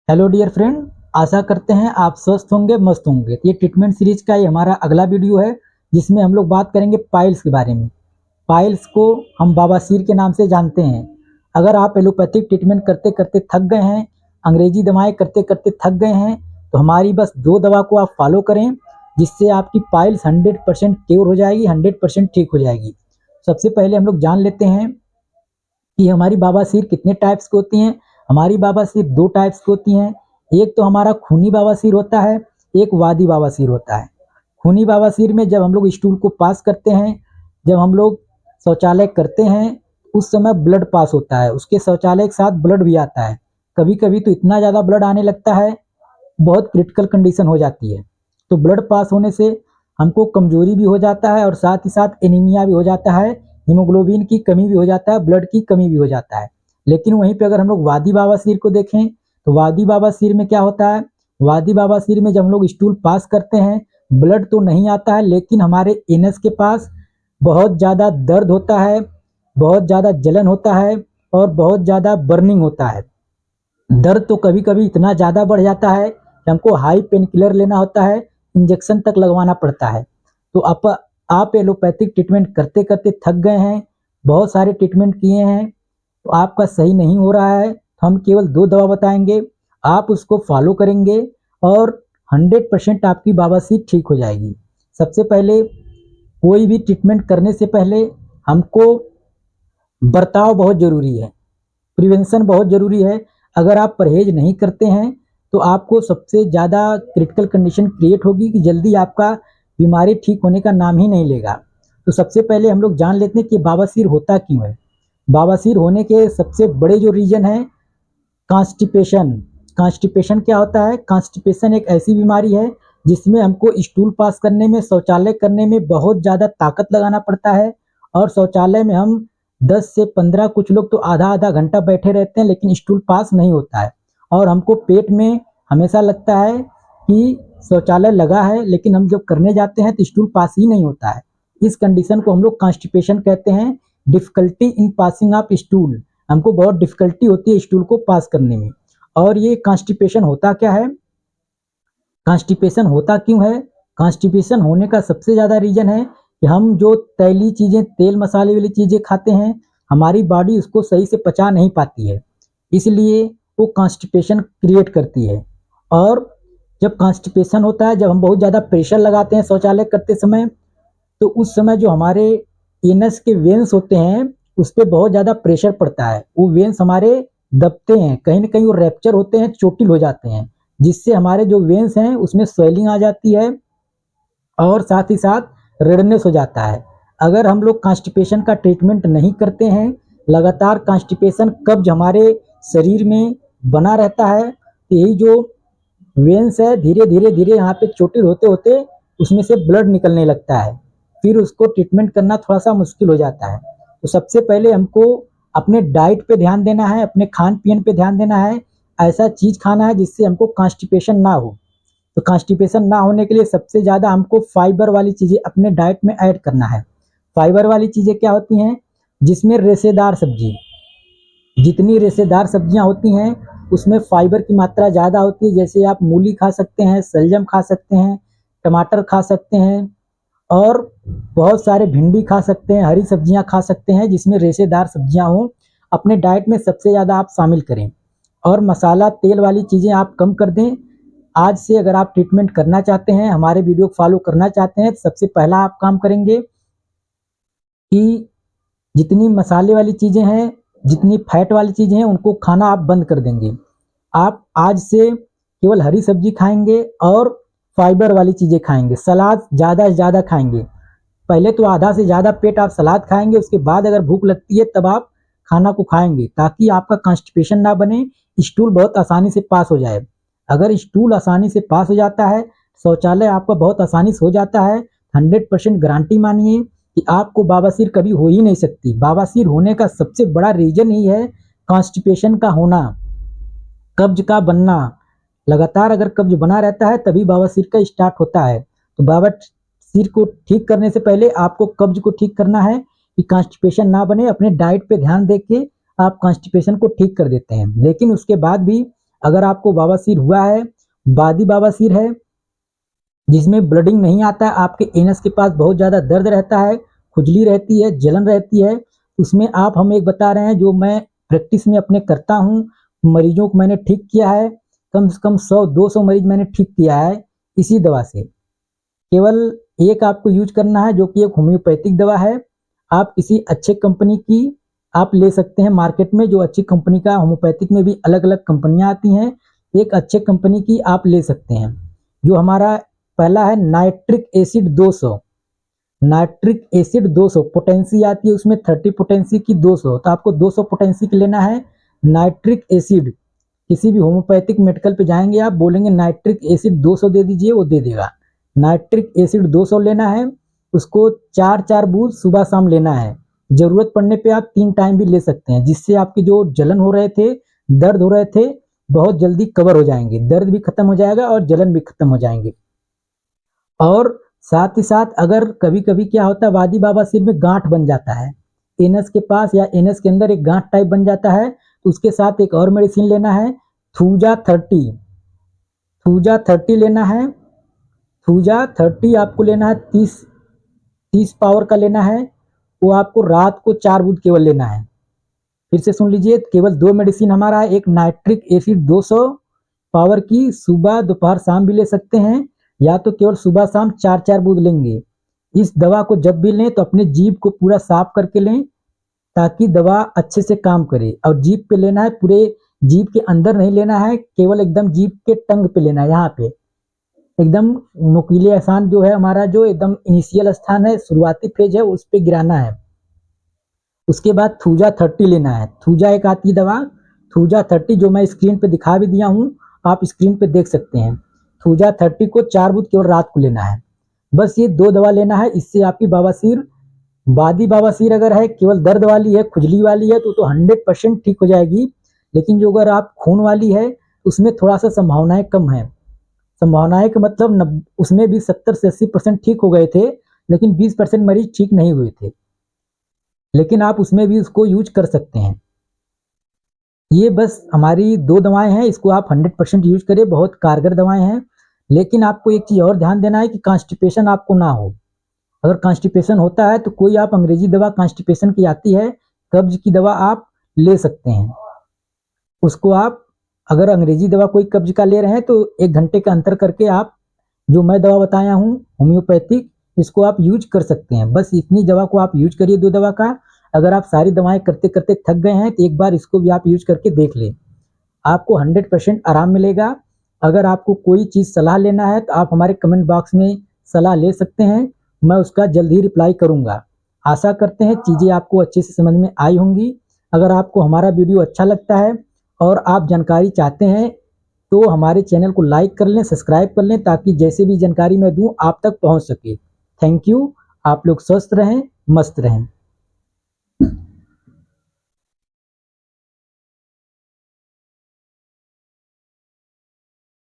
Hello dear friend, आशा करते हैं आप स्वस्थ होंगे, मस्त होंगे। तो ये ट्रीटमेंट सीरीज का ये हमारा अगला वीडियो है जिसमें हम लोग बात करेंगे पाइल्स के बारे में। पाइल्स को हम बवासीर के नाम से जानते हैं। अगर आप एलोपैथिक ट्रीटमेंट करते करते थक गए हैं, अंग्रेजी दवाएं करते करते थक गए हैं, तो हमारी बस 2 दवा को आप फॉलो करें जिससे आपकी पाइल्स 100% क्योर हो जाएगी, 100% ठीक हो जाएगी। सबसे पहले हम लोग जान लेते हैं कि हमारी बवासीर कितने टाइप्स की होती हैं। हमारी बवासीर 2 टाइप्स की होती हैं। एक तो हमारा खूनी बवासीर होता है, एक वादी बवासीर होता है। खूनी बवासीर में जब हम लोग स्टूल को पास करते हैं, जब हम लोग शौचालय करते हैं, उस समय ब्लड पास होता है, उसके शौचालय के साथ ब्लड भी आता है। कभी कभी तो इतना ज़्यादा ब्लड आने लगता है, बहुत क्रिटिकल कंडीशन हो जाती है। तो ब्लड पास होने से हमको कमजोरी भी हो जाता है और साथ ही साथ एनीमिया भी हो जाता है, हीमोग्लोबिन की कमी भी हो जाता है, ब्लड की कमी भी हो जाता है। लेकिन वहीं पे अगर हम लोग वादी बवासीर को देखें तो वादी बवासीर में क्या होता है, वादी बवासीर में जब हम लोग स्टूल पास करते हैं, ब्लड तो नहीं आता है लेकिन हमारे एनस के पास बहुत ज़्यादा दर्द होता है, बहुत ज़्यादा जलन होता है और बहुत ज़्यादा बर्निंग होता है। दर्द तो कभी कभी इतना ज़्यादा बढ़ जाता है कि हमको हाई पेन किलर लेना होता है, इंजेक्शन तक लगवाना पड़ता है। तो आप एलोपैथिक ट्रीटमेंट करते करते थक गए हैं, बहुत सारे ट्रीटमेंट किए हैं, तो आपका सही नहीं हो रहा है, तो हम केवल 2 दवा बताएंगे, आप उसको फॉलो करेंगे और 100% आपकी बवासीर ठीक हो जाएगी। सबसे पहले कोई भी ट्रीटमेंट करने से पहले हमको बर्ताव बहुत ज़रूरी है, प्रिवेंशन बहुत ज़रूरी है। अगर आप परहेज नहीं करते हैं तो आपको सबसे ज़्यादा क्रिटिकल कंडीशन क्रिएट होगी कि जल्दी आपका बीमारी ठीक होने का नाम ही नहीं लेगा। तो सबसे पहले हम लोग जान लेते हैं कि बवासीर होता क्यों है। बवासीर होने के सबसे बड़े जो रीजन है, कॉन्स्टिपेशन। कॉन्स्टिपेशन क्या होता है? कॉन्स्टिपेशन एक ऐसी बीमारी है जिसमें हमको स्टूल पास करने में, शौचालय करने में बहुत ज़्यादा ताकत लगाना पड़ता है और शौचालय में हम 10 से 15, कुछ लोग तो आधा आधा घंटा बैठे रहते हैं लेकिन स्टूल पास नहीं होता है और हमको पेट में हमेशा लगता है कि शौचालय लगा है, लेकिन हम जब करने जाते हैं तो स्टूल पास ही नहीं होता है। इस कंडीशन को हम लोग कॉन्स्टिपेशन कहते हैं, difficulty in passing of stool. हमको बहुत डिफिकल्टी होती है स्टूल को पास करने में। और ये कॉन्स्टिपेशन होता क्या है, कॉन्स्टिपेशन होता क्यों है? कॉन्स्टिपेशन होने का सबसे ज़्यादा रीज़न है कि हम जो तैली चीज़ें, तेल मसाले वाली चीज़ें खाते हैं, हमारी बॉडी उसको सही से पचा नहीं पाती है, इसलिए वो कॉन्स्टिपेशन क्रिएट करती है। और जब कॉन्स्टिपेशन होता है, जब हम बहुत ज़्यादा प्रेशर लगाते हैं शौचालय करते समय, तो उस समय जो हमारे एनस के वेन्स होते हैं उस पर बहुत ज़्यादा प्रेशर पड़ता है, वो वेन्स हमारे दबते हैं, कहीं ना कहीं वो रैप्चर होते हैं, चोटिल हो जाते हैं, जिससे हमारे जो वेन्स हैं उसमें स्वेलिंग आ जाती है और साथ ही साथ रेडनेस हो जाता है। अगर हम लोग कॉन्स्टिपेशन का ट्रीटमेंट नहीं करते हैं, लगातार कॉन्स्टिपेशन कब्ज हमारे शरीर में बना रहता है, तो यही जो वेन्स है धीरे धीरे धीरे यहाँ पे चोटिल होते होते उसमें से ब्लड निकलने लगता है, फिर उसको ट्रीटमेंट करना थोड़ा सा मुश्किल हो जाता है। तो सबसे पहले हमको अपने डाइट पे ध्यान देना है, अपने खान पीन पे ध्यान देना है, ऐसा चीज़ खाना है जिससे हमको कॉन्स्टिपेशन ना हो। तो कॉन्स्टिपेशन ना होने के लिए सबसे ज़्यादा हमको फाइबर वाली चीज़ें अपने डाइट में ऐड करना है। फाइबर वाली चीज़ें क्या होती हैं? जिसमें रेशेदार सब्जी, जितनी रेशेदार सब्जियां होती हैं उसमें फाइबर की मात्रा ज़्यादा होती है। जैसे आप मूली खा सकते हैं, शलजम खा सकते हैं, टमाटर खा सकते हैं और बहुत सारे भिंडी खा सकते हैं, हरी सब्जियां खा सकते हैं जिसमें रेशेदार सब्जियां हों। अपने डाइट में सबसे ज़्यादा आप शामिल करें और मसाला तेल वाली चीज़ें आप कम कर दें। आज से अगर आप ट्रीटमेंट करना चाहते हैं, हमारे वीडियो को फॉलो करना चाहते हैं, तो सबसे पहला आप काम करेंगे कि जितनी मसाले वाली चीज़ें हैं, जितनी फैट वाली चीज़ें हैं, उनको खाना आप बंद कर देंगे। आप आज से केवल हरी सब्जी खाएंगे और फाइबर वाली चीज़ें खाएंगे, सलाद ज़्यादा से ज़्यादा खाएंगे। पहले तो आधा से ज़्यादा पेट आप सलाद खाएंगे, उसके बाद अगर भूख लगती है तब आप खाना को खाएंगे, ताकि आपका कॉन्स्टिपेशन ना बने, स्टूल बहुत आसानी से पास हो जाए। अगर स्टूल आसानी से पास हो जाता है, शौचालय आपका बहुत आसानी से हो जाता है, 100% गारंटी मानिए कि आपको बवासीर कभी हो ही नहीं सकती। बवासीर होने का सबसे बड़ा रीजन ही है कॉन्स्टिपेशन का होना, कब्ज का बनना। लगातार अगर कब्ज बना रहता है तभी बवासीर का स्टार्ट होता है। तो बवासीर को ठीक करने से पहले आपको कब्ज को ठीक करना है कि कॉन्स्टिपेशन ना बने। अपने डाइट पे ध्यान दे के आप कॉन्स्टिपेशन को ठीक कर देते हैं, लेकिन उसके बाद भी अगर आपको बवासीर हुआ है, बादी बवासीर है जिसमें ब्लडिंग नहीं आता है, आपके एनस के पास बहुत ज़्यादा दर्द रहता है, खुजली रहती है, जलन रहती है, उसमें आप हमें एक बता रहे हैं जो मैं प्रैक्टिस में अपने करता हूँ, मरीजों को मैंने ठीक किया है, कम से कम 100-200 मरीज मैंने ठीक किया है इसी दवा से। केवल एक आपको यूज करना है जो कि एक होम्योपैथिक दवा है। आप किसी अच्छे कंपनी की आप ले सकते हैं मार्केट में, जो अच्छी कंपनी का, होम्योपैथिक में भी अलग अलग कंपनियां आती हैं, एक अच्छे कंपनी की आप ले सकते हैं। जो हमारा पहला है nitric acid 200, nitric acid 200 potency आती है उसमें 30 पोटेंसी की 200, तो आपको 200 पोटेंसी की लेना है नाइट्रिक एसिड। किसी भी होम्योपैथिक मेडिकल पे जाएंगे, आप बोलेंगे नाइट्रिक एसिड 200 दे दीजिए, वो दे देगा। नाइट्रिक एसिड 200 लेना है, उसको 4-4 बूंद सुबह शाम लेना है। जरूरत पड़ने पे आप 3 टाइम भी ले सकते हैं, जिससे आपके जो जलन हो रहे थे, दर्द हो रहे थे, बहुत जल्दी कवर हो जाएंगे, दर्द भी खत्म हो जाएगा और जलन भी खत्म हो जाएंगे। और साथ ही साथ अगर कभी कभी क्या होता है, वादी बवासीर में गांठ बन जाता है एनस के पास या एनस के अंदर एक गांठ टाइप बन जाता है, तो उसके साथ एक और मेडिसिन लेना है, थूजा 30, थूजा 30 लेना है। थूजा 30 आपको लेना है, 30 पावर का लेना है। वो आपको रात को 4 बूंद केवल लेना है। फिर से सुन लीजिए, केवल 2 मेडिसिन हमारा है, एक नाइट्रिक एसिड 200 पावर की, सुबह दोपहर शाम भी ले सकते हैं, या तो केवल सुबह शाम 4-4 बूंद लेंगे। इस दवा को जब भी लें तो अपने जीभ को पूरा साफ करके लें, ताकि दवा अच्छे से काम करे। और जीभ पे लेना है, पूरे जीभ के अंदर नहीं लेना है, केवल एकदम जीभ के टंग पे लेना है, यहाँ पे एकदम नुकीले स्थान जो है हमारा, जो एकदम इनिशियल स्थान है, शुरुआती फेज है, उस पे गिराना है। उसके बाद थूजा 30 लेना है। थूजा एक आती दवा, थूजा 30 जो मैं स्क्रीन पे दिखा भी दिया हूँ, आप स्क्रीन पे देख सकते हैं। थूजा 30 को 4 बूंद केवल रात को लेना है। बस ये 2 दवा लेना है, इससे आपकी बवासीर, बादी बवासीर अगर है, केवल दर्द वाली है, खुजली वाली है, तो 100% ठीक हो जाएगी। लेकिन जो अगर आप खून वाली है, उसमें थोड़ा सा संभावनाएं कम है। संभावनाएं का मतलब उसमें भी 70 से 80% ठीक हो गए थे, लेकिन 20% मरीज ठीक नहीं हुए थे, लेकिन आप उसमें भी उसको यूज कर सकते हैं। ये बस हमारी 2 दवाएं हैं, इसको आप 100% यूज करें, बहुत कारगर दवाएं हैं। लेकिन आपको एक चीज और ध्यान देना है कि कॉन्स्टिपेशन आपको ना हो। अगर कॉन्स्टिपेशन होता है तो कोई आप अंग्रेजी दवा कॉन्स्टिपेशन की आती है, कब्ज की दवा आप ले सकते हैं। उसको आप अगर अंग्रेजी दवा कोई कब्ज का ले रहे हैं तो 1 घंटे का अंतर करके आप जो मैं दवा बताया हूँ होम्योपैथिक, इसको आप यूज कर सकते हैं। बस इतनी दवा को आप यूज करिए, 2 दवा का। अगर आप सारी दवाएं करते करते थक गए हैं तो एक बार इसको भी आप यूज करके देख लें, आपको 100% आराम मिलेगा। अगर आपको कोई चीज़ सलाह लेना है तो आप हमारे कमेंट बॉक्स में सलाह ले सकते हैं, मैं उसका जल्द ही रिप्लाई करूँगा। आशा करते हैं चीज़ें आपको अच्छे से समझ में आई होंगी। अगर आपको हमारा वीडियो अच्छा लगता है और आप जानकारी चाहते हैं तो हमारे चैनल को लाइक कर लें, सब्सक्राइब कर लें, ताकि जैसे भी जानकारी मैं दूं आप तक पहुंच सके। Thank you. आप लोग स्वस्थ रहें, मस्त रहें।